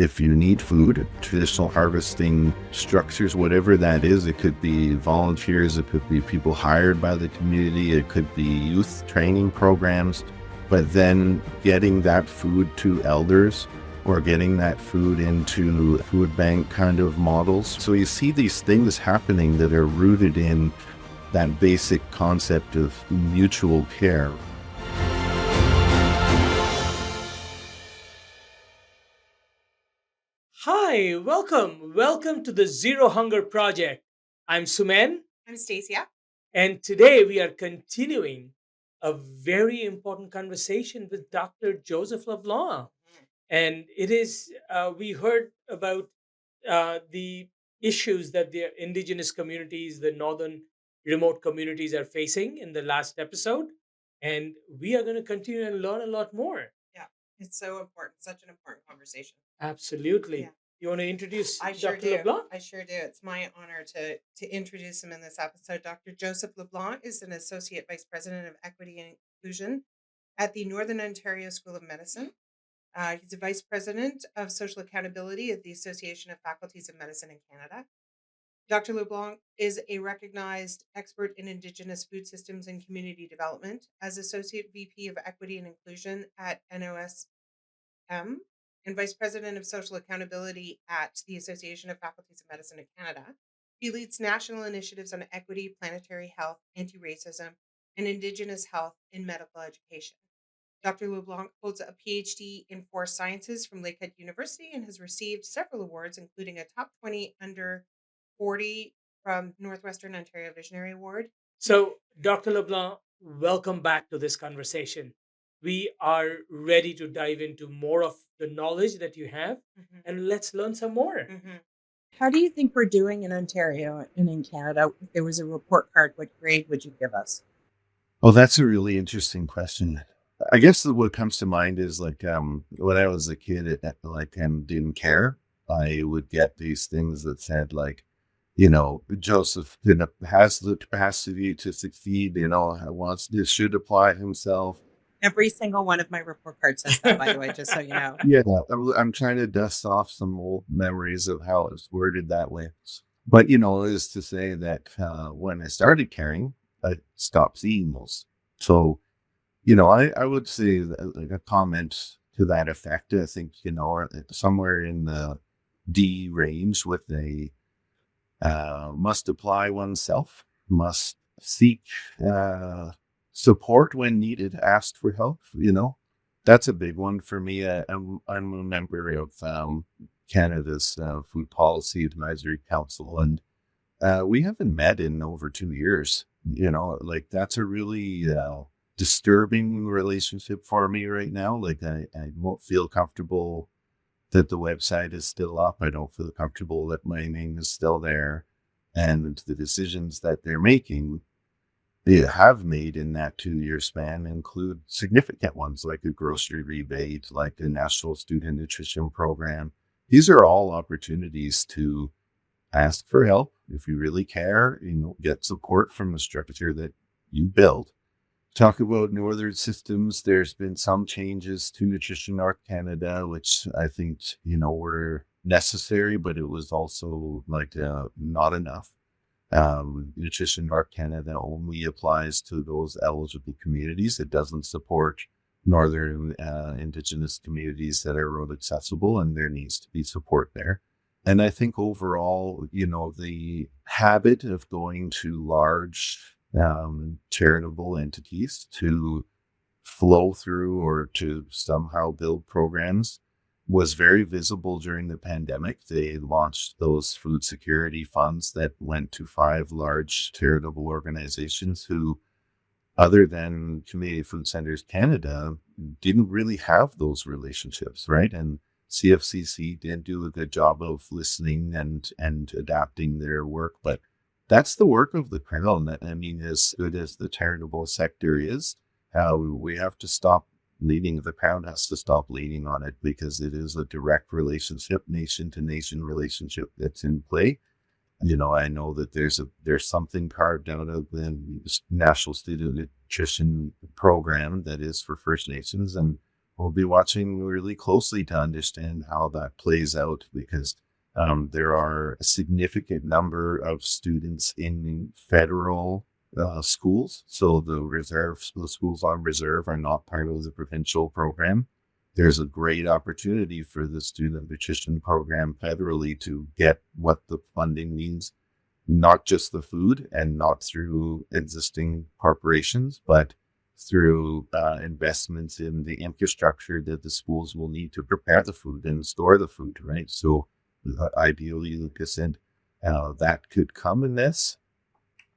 if you need food, traditional harvesting structures, whatever that is, it could be volunteers, it could be people hired by the community, it could be youth training programs, but then getting that food to elders or getting that food into food bank kind of models. So you see these things happening that are rooted in that basic concept of mutual care. Hi, welcome to the Zero Hunger Project. I'm Sumen, I'm Stacia. and today we are continuing a very important conversation with Dr. Joseph LeBlanc. And we heard about the issues that the indigenous communities, the northern remote communities are facing in the last episode. And we are going to continue and learn a lot more. Yeah, it's so important. Such an important conversation. Absolutely. Yeah. You want to introduce I sure Dr. do. LeBlanc? I sure do. It's my honor to introduce him in this episode. Dr. Joseph LeBlanc is an associate vice president of equity and inclusion at the Northern Ontario School of Medicine. He's a vice president of social accountability at the Association of Faculties of Medicine in Canada. Dr. LeBlanc is a recognized expert in Indigenous food systems and community development. As Associate VP of Equity and Inclusion at NOSM and Vice President of Social Accountability at the Association of Faculties of Medicine in Canada, he leads national initiatives on equity, planetary health, anti-racism, and Indigenous health in medical education. Dr. LeBlanc holds a PhD in forest sciences from Lakehead University and has received several awards, including a top 20 under 40 from Northwestern Ontario Visionary Award. So, Dr. LeBlanc, welcome back to this conversation. We are ready to dive into more of the knowledge that you have, and let's learn some more. How do you think we're doing in Ontario and in Canada? If there was a report card, what grade would you give us? Oh, that's a really interesting question. I guess what comes to mind is like when I was a kid, didn't care. I would get these things that said like, Joseph has the capacity to succeed. Should apply himself. Every single one of my report cards says that, by the way, just so you know. Yeah, I'm trying to dust off some old memories of how it was worded that way. But is to say that when I started caring, I stopped seeing those. So. I would say that, like a comment to that effect. I think, somewhere in the D range with a must apply oneself, must seek support when needed, ask for help. That's a big one for me. I'm a member of Canada's Food Policy Advisory Council, and we haven't met in over 2 years. That's a really disturbing relationship for me right now. Like I won't feel comfortable that the website is still up. I don't feel comfortable that my name is still there. And the decisions that they have made in that 2-year span include significant ones like a grocery rebate, like a national student nutrition program. These are all opportunities to ask for help if you really care, get support from the structure that you build. Talk about northern systems. There's been some changes to Nutrition North Canada, which I think, were necessary, but it was also not enough. Nutrition North Canada only applies to those eligible communities. It doesn't support northern Indigenous communities that are road accessible, and there needs to be support there. And I think overall, the habit of going to large charitable entities to flow through or to somehow build programs was very visible during the pandemic. They launched those food security funds that went to 5 large charitable organizations who, other than Community Food Centers Canada, didn't really have those relationships, right? And CFCC did do a good job of listening and adapting their work, but that's the work of the crown. I mean, as good as the charitable sector is, we have to stop leading. The crown has to stop leaning on it because it is a direct relationship, nation to nation relationship that's in play. I know that there's something carved out of the National Student Nutrition Program that is for First Nations, and we'll be watching really closely to understand how that plays out, because there are a significant number of students in federal schools. So the schools on reserve are not part of the provincial program. There's a great opportunity for the student nutrition program federally to get what the funding means, not just the food and not through existing corporations, but through investments in the infrastructure that the schools will need to prepare the food and store the food, right? So ideally, like I said, that could come in this.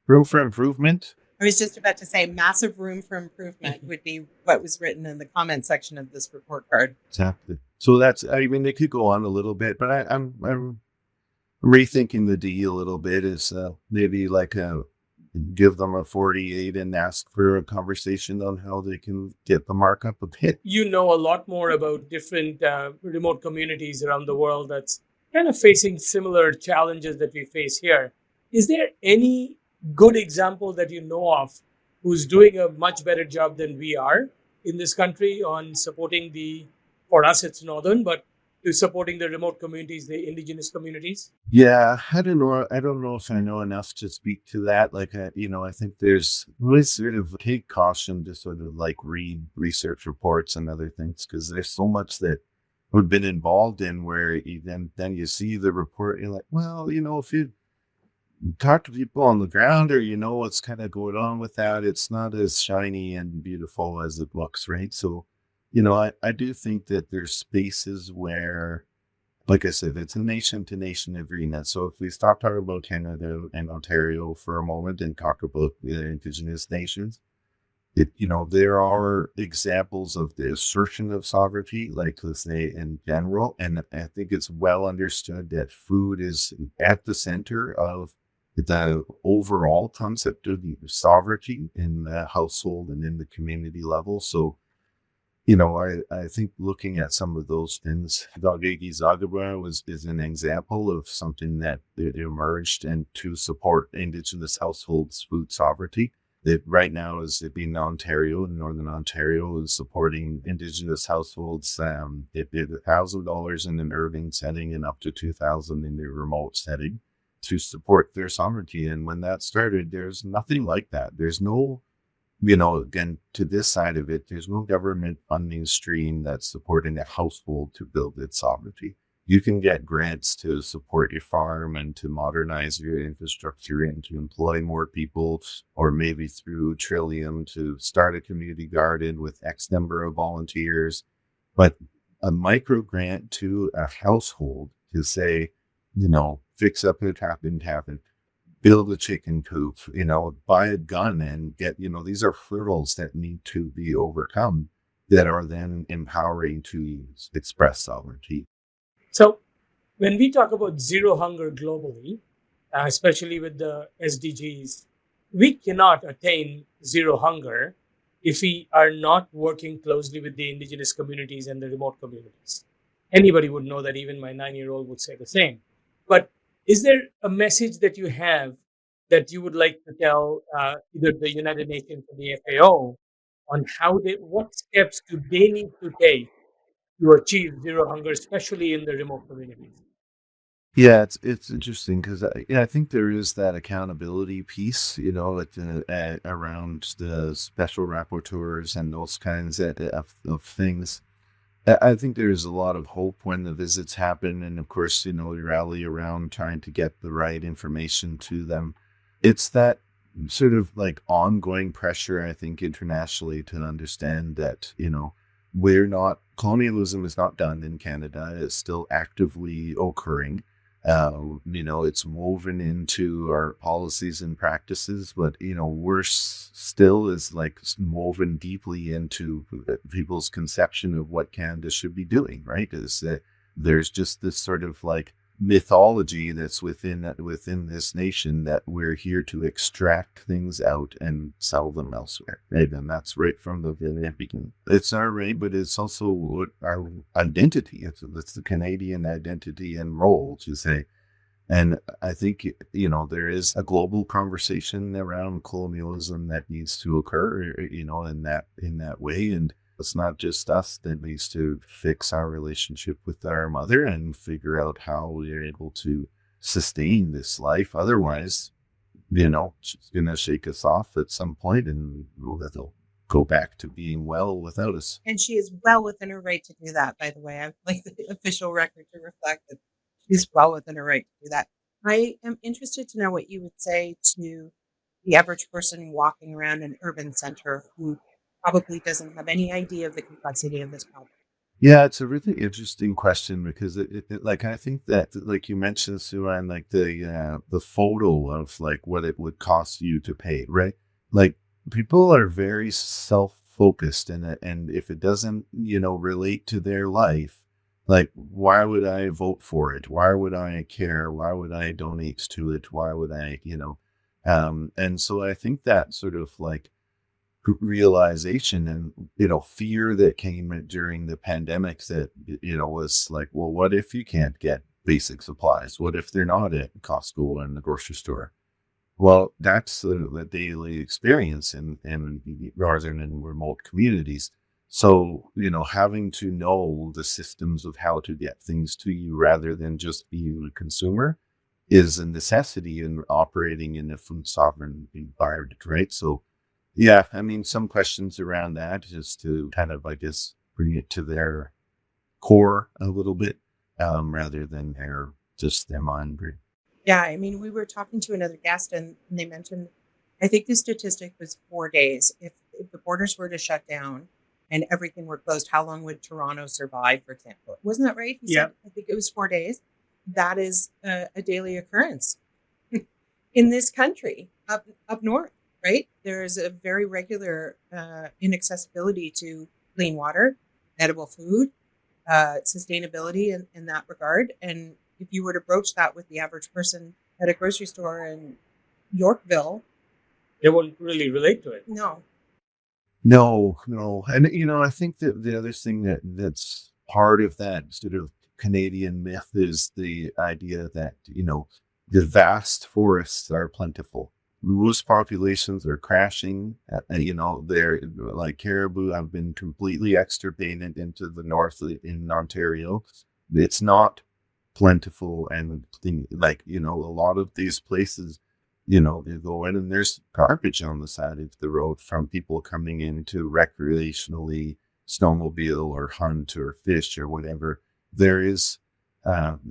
Room for improvement. I was just about to say massive room for improvement would be what was written in the comment section of this report card. Exactly. So I mean, they could go on a little bit, but I'm rethinking the D a little bit. Is maybe like give them a 48 and ask for a conversation on how they can get the markup a bit. You know a lot more about different remote communities around the world that's kind of facing similar challenges that we face here. Is there any good example that you know of who's doing a much better job than we are in this country on supporting for us it's northern, but to supporting the remote communities, the indigenous communities? Yeah, I don't know. I don't know if I know enough to speak to that. Like, I think there's always sort of take caution to sort of like read research reports and other things, because there's so much that we've been involved in where then you see the report, you're like, well, if you talk to people on the ground, or what's kind of going on with that, it's not as shiny and beautiful as it looks, right? So, I do think that there's spaces where, like I said, it's a nation to nation agreement. So if we stop talking about Canada and Ontario for a moment and talk about the Indigenous nations, there are examples of the assertion of sovereignty, like let's say in general. And I think it's well understood that food is at the center of the overall concept of sovereignty in the household and in the community level. So, I think looking at some of those things, Dagegi Zagabra is an example of something that emerged and to support Indigenous households' food sovereignty. That right now is in Ontario, in Northern Ontario, is supporting Indigenous households. It did $1,000 in an urban setting and up to $2,000 in the remote setting to support their sovereignty. And when that started, there's nothing like that. There's no, again, to this side of it, there's no government funding stream that's supporting a household to build its sovereignty. You can get grants to support your farm and to modernize your infrastructure and to employ more people, or maybe through Trillium to start a community garden with X number of volunteers. But a micro grant to a household to say, fix up a tap and build a chicken coop, buy a gun and get, these are hurdles that need to be overcome that are then empowering to express sovereignty. So when we talk about zero hunger globally, especially with the SDGs, we cannot attain zero hunger if we are not working closely with the indigenous communities and the remote communities. Anybody would know that, even my 9-year-old would say the same. But is there a message that you have that you would like to tell either the United Nations or the FAO on what steps do they need to take to achieve zero hunger, especially in the remote communities? Yeah, it's interesting because I think there is that accountability piece, around the special rapporteurs and those kinds of things. I think there is a lot of hope when the visits happen, and of course, we rally around trying to get the right information to them. It's that sort of like ongoing pressure, I think, internationally to understand that, colonialism is not done in Canada. It's still actively occurring. It's woven into our policies and practices, but, we're still is like woven deeply into people's conception of what Canada should be doing, right? Is that there's just this sort of like mythology that's within this nation that we're here to extract things out and sell them elsewhere, right? And that's right from the very beginning. It's our right, but it's also our identity. It's the Canadian identity and role to say. And I think, there is a global conversation around colonialism that needs to occur, in that way. And it's not just us that needs to fix our relationship with our mother and figure out how we are able to sustain this life. Otherwise, she's going to shake us off at some point and they'll go back to being well without us. And she is well within her right to do that, by the way. I'd like the official record to reflect that she's well within her right to do that. I am interested to know what you would say to the average person walking around an urban center who probably doesn't have any idea of the complexity of this problem. Yeah, it's a really interesting question because like I think that like you mentioned, Suan, like the photo of like what it would cost you to pay, right? Like people are very self-focused, and if it doesn't relate to their life, like why would I vote for it? Why would I care? Why would I donate to it? Why would I? And so I think that sort of like realization and fear that came during the pandemic that was like, well, what if you can't get basic supplies? What if they're not at Costco and the grocery store? Well, that's the daily experience in northern and remote communities. So having to know the systems of how to get things to you rather than just being a consumer is a necessity in operating in a food sovereign environment, right? So yeah, I mean, some questions around that just to kind of, I guess, bring it to their core a little bit, rather than their just them angry. Yeah, I mean, we were talking to another guest and they mentioned, I think the statistic was 4 days. If the borders were to shut down and everything were closed, how long would Toronto survive, for example? Wasn't that right? He Yeah. said, I think it was 4 days. That is a daily occurrence in this country up north. Right? There is a very regular inaccessibility to clean water, edible food, sustainability in that regard. And if you were to broach that with the average person at a grocery store in Yorkville, They won't really relate to it. no. No. And, I think that the other thing that's part of that sort of Canadian myth is the idea that, the vast forests are plentiful. Moose populations are crashing. They're like caribou have been completely extirpated into the north in Ontario. It's not plentiful, and a lot of these places, you go in and there's garbage on the side of the road from people coming in to recreationally snowmobile or hunt or fish or whatever. There is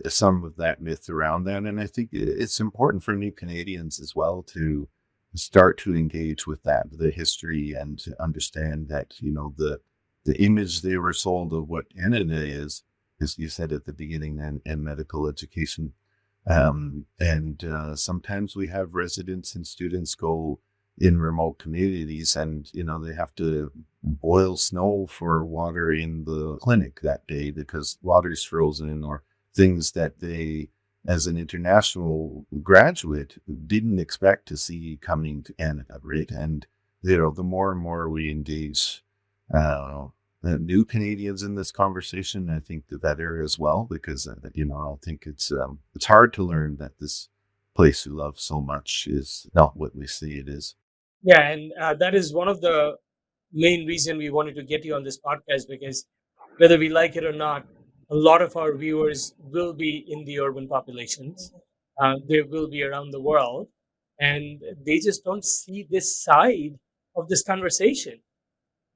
some of that myth around that. And I think it's important for new Canadians as well to start to engage with that, the history, and to understand that, the image they were sold of what Canada is, as you said at the beginning, and medical education. And sometimes we have residents and students go in remote communities and, they have to boil snow for water in the clinic that day because water's frozen, or things that they, as an international graduate, didn't expect to see coming to Canada, right? And, the more and more we engage new Canadians in this conversation, I think the better as well, because, I think it's hard to learn that this place we love so much is not what we say it is. Yeah, and that is one of the main reason we wanted to get you on this podcast, because whether we like it or not, a lot of our viewers will be in the urban populations. They will be around the world, and they just don't see this side of this conversation.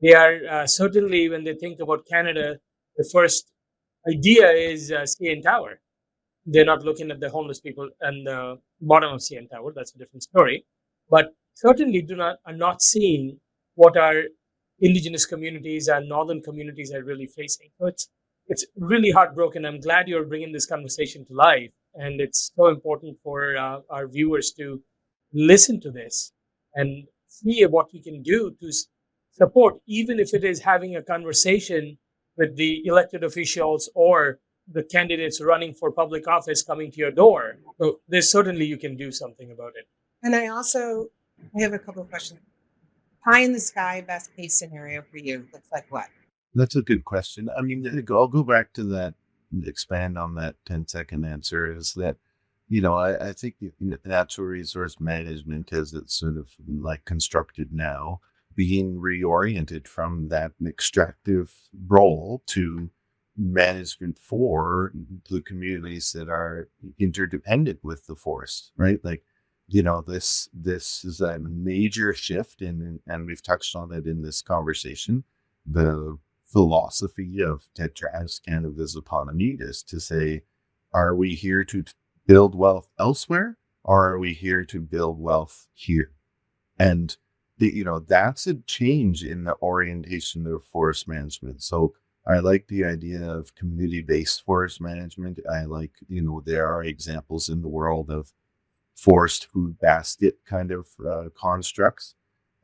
They are certainly, when they think about Canada, the first idea is CN Tower. They're not looking at the homeless people and the bottom of CN Tower. That's a different story. But certainly are not seeing what our Indigenous communities and northern communities are really facing. So it's really heartbroken. I'm glad you're bringing this conversation to life, and it's so important for our viewers to listen to this and see what we can do to support, even if it is having a conversation with the elected officials or the candidates running for public office coming to your door. So there's certainly you can do something about it. And I have a couple of questions. Pie in the sky, best case scenario for you looks like what? That's a good question. I mean, I'll go back to that, expand on that 10-second answer, is that, I think natural resource management, as it's sort of like constructed now, being reoriented from that extractive role to management for the communities that are interdependent with the forest, right? Like, this is a major shift in, and we've touched on it in this conversation. The philosophy of Tetras Canada's economy is to say, are we here to build wealth elsewhere, or are we here to build wealth here? And that's a change in the orientation of forest management. So I like the idea of community-based forest management. I like, there are examples in the world of forest food basket kind of constructs.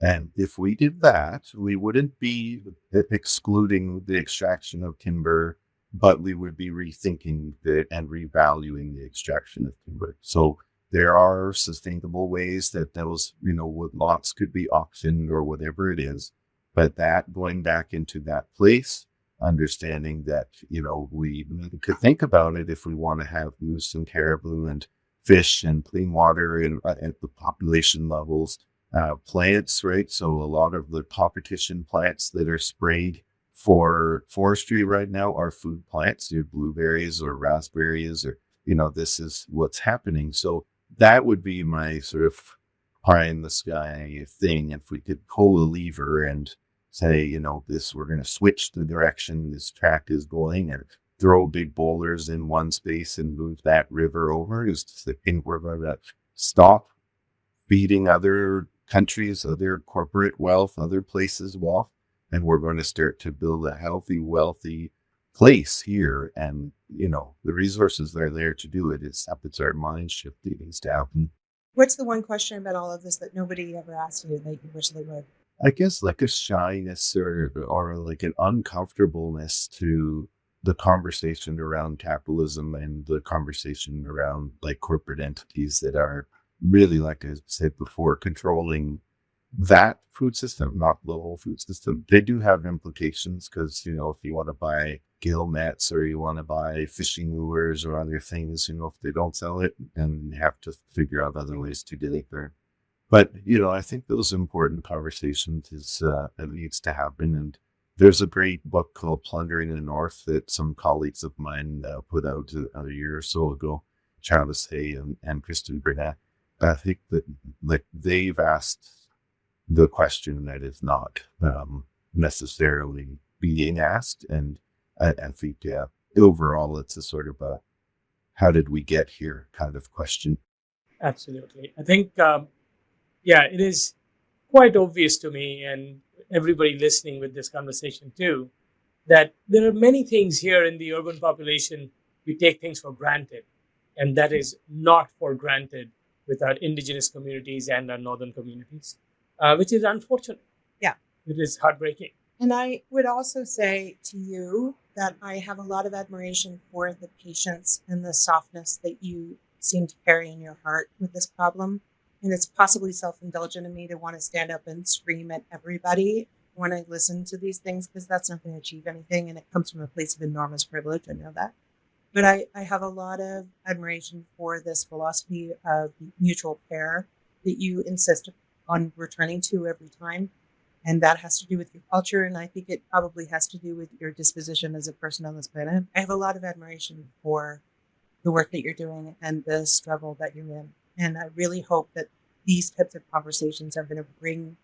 And if we did that, we wouldn't be excluding the extraction of timber, but we would be rethinking and revaluing the extraction of timber. So there are sustainable ways that those, lots could be auctioned or whatever it is. But that going back into that place, understanding that, we could think about it if we want to have moose and caribou and fish and clean water and at the population levels, plants, right? So a lot of the competition plants that are sprayed for forestry right now are food plants, blueberries or raspberries, or, this is what's happening. So that would be my sort of pie in the sky thing. If we could pull a lever and say, we're going to switch the direction this track is going, and throw big boulders in one space and move that river over, is to think we're going to stop feeding other countries, other corporate wealth, other places wealth, and we're going to start to build a healthy, wealthy place here. And, the resources that are there to do it. It's our mind shift that needs to happen. What's the one question about all of this that nobody ever asked you that you wish they would? I guess like a shyness or like an uncomfortableness to the conversation around capitalism and the conversation around like corporate entities that are really, like I said before, controlling that food system, not the whole food system. They do have implications because, if you want to buy gill nets or you want to buy fishing lures or other things, if they don't sell it, then you have to figure out other ways to get it there. But, I think those important conversations it needs to happen. And there's a great book called Plundering the North that some colleagues of mine put out a year or so ago, Charles Hay and Kristen Burnett. I think that like they've asked the question that is not necessarily being asked. And I think, overall, it's a sort of a how did we get here kind of question. Absolutely. I think, it is quite obvious to me and everybody listening with this conversation too, that there are many things here in the urban population we take things for granted, and that is not for granted with our Indigenous communities and our northern communities, which is unfortunate. Yeah. It is heartbreaking. And I would also say to you that I have a lot of admiration for the patience and the softness that you seem to carry in your heart with this problem. And it's possibly self-indulgent of me to want to stand up and scream at everybody when I listen to these things, because that's not going to achieve anything. And it comes from a place of enormous privilege. I know that. But I have a lot of admiration for this philosophy of mutual care that you insist on returning to every time. And that has to do with your culture. And I think it probably has to do with your disposition as a person on this planet. I have a lot of admiration for the work that you're doing and the struggle that you're in. And I really hope that these types of conversations are going to bring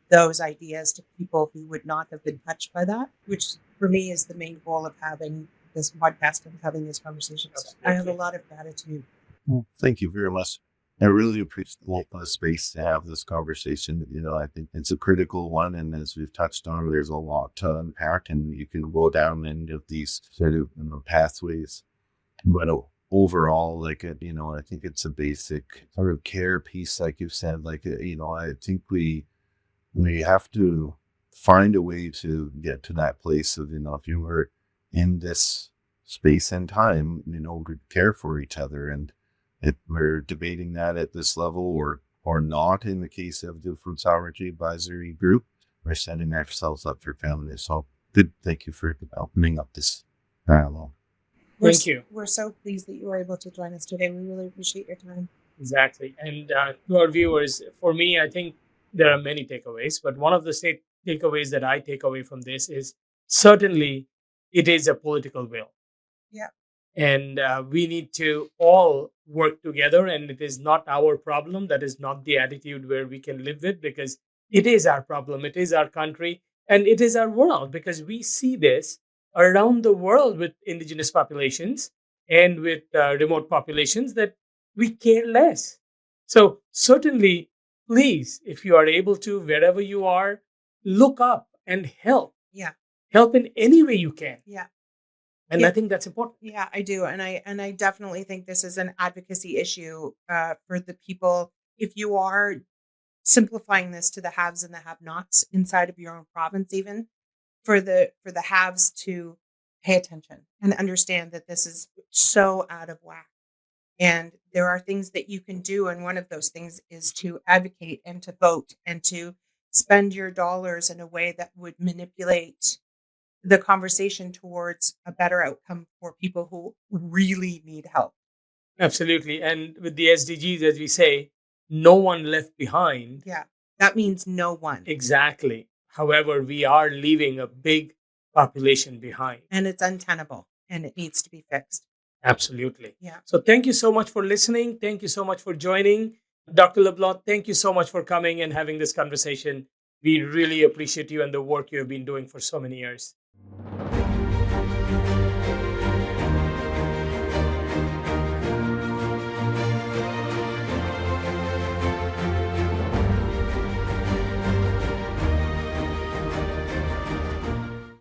those ideas to people who would not have been touched by that, which for me is the main goal of having this podcast and having these conversations. Absolutely. I have a lot of gratitude. Well, thank you very much. I really appreciate the space to have this conversation. I think it's a critical one. And as we've touched on, there's a lot to unpack, and you can go down into these sort of pathways. But overall, I think it's a basic sort of care piece, like you said. I think we have to find a way to get to that place of, if you were in this space and time, to care for each other. And if we're debating that at this level or not, in the case of the Food Sovereignty Advisory Group, we're setting ourselves up for failure. So good. Thank you for opening up this dialogue. Thank you. We're so pleased that you were able to join us today. We really appreciate your time. Exactly. And to our viewers, for me, I think there are many takeaways, but one of the takeaways that I take away from this is certainly it is a political will. Yeah. And we need to all work together, and it is not our problem. That is not the attitude where we can live with, because it is our problem, it is our country, and it is our world, because we see this around the world with indigenous populations and with remote populations, that we care less. So certainly, please, if you are able to, wherever you are, look up and help. Yeah. Help in any way you can. Yeah. And Yeah. I think that's important. Yeah, I do, and I definitely think this is an advocacy issue for the people. If you are simplifying this to the haves and the have-nots inside of your own province, even for the haves to pay attention and understand that this is so out of whack, and there are things that you can do, and one of those things is to advocate and to vote and to spend your dollars in a way that would manipulate the conversation towards a better outcome for people who really need help. Absolutely. And with the SDGs, as we say, no one left behind. Yeah, that means no one. Exactly. However, we are leaving a big population behind. And it's untenable and it needs to be fixed. Absolutely. Yeah. So thank you so much for listening. Thank you so much for joining. Dr. LeBlanc, thank you so much for coming and having this conversation. We really appreciate you and the work you have been doing for so many years.